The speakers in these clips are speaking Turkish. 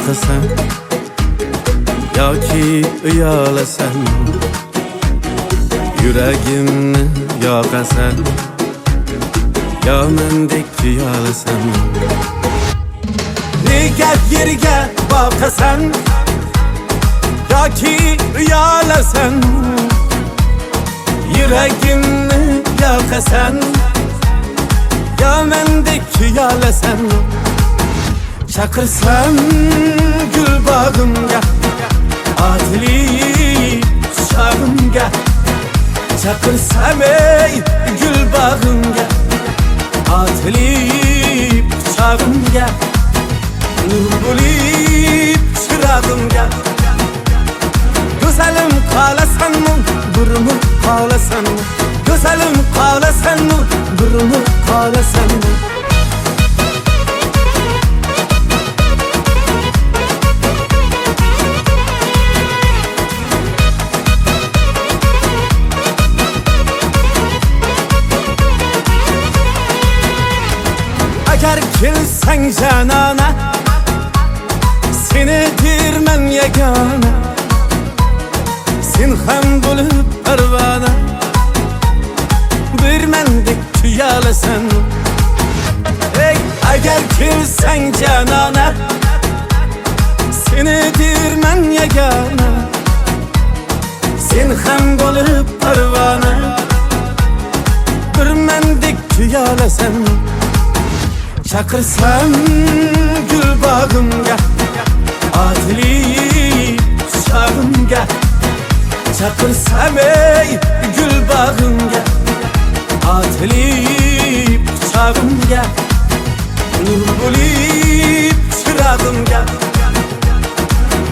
qo'rqasan yoki uyalasan, yuragimni yoqasan yo mendek tuyalasan. Nega yerga boqasan yoki uyalasan, yuragimni yoqasan yo mendek tuyalasan. Chaqirsam gul bog'imga, otilib quchog'imga, chaqirsam ey gul bog'imga, otilib quchog'imga, nur bo'lib chirog'imga. Go'zalim qolasanmi, burmi qolasanmi, go'zalim qolasanmi, burmi qolasanmi. Agar kelsang janona, seni derman yagona, sen ham bo'lib parvona, bir mendek tuyalasan. Ey, agar kelsang janona, seni derman yagona, sen ham bo'lib parvona, bir mendek tuyalasan. Chaqirsam gul bog'imga, otilib quchog'imga, chaqirsam ey gul bog'imga, otilib quchog'imga, nur bo'lib chirog'imga.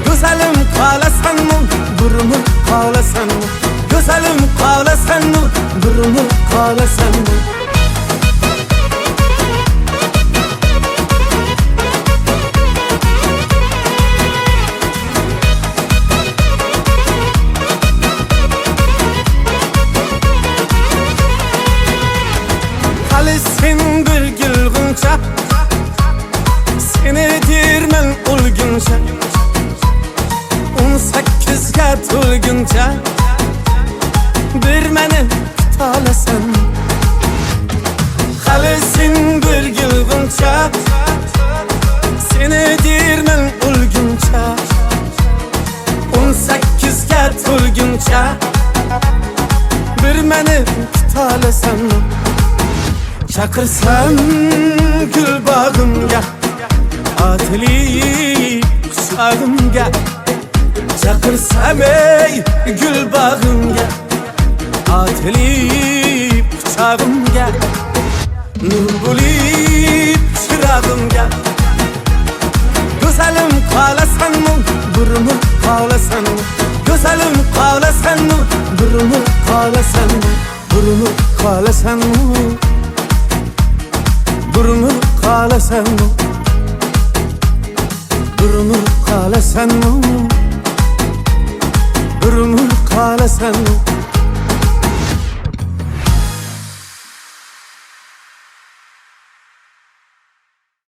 Go'zalim qolasanmi, burmi qolasanmi, go'zalim qolasanmi, burmi qolasanmi. Sen bir gülgünce, seni derman o'lguncha, 18ga to'lguncha, bir meni kutolasan. Hali sen bir gülgünce, seni derman o'lguncha, 18ga to'lguncha, bir meni kutolasan. Chaqirsam gul bog'imga, otilib quchog'imga, chaqirsam ey gul bog'imga, otilib quchog'imga, nur bo'lib chirog'imga. Go'zalim qolasanmi, burmi qolasanmi, go'zalim qolasanmi, burmi qolasanmi, burmi qolasanmi, burmi qolasanmi, burmi qolasanmi, burmi qolasanmi.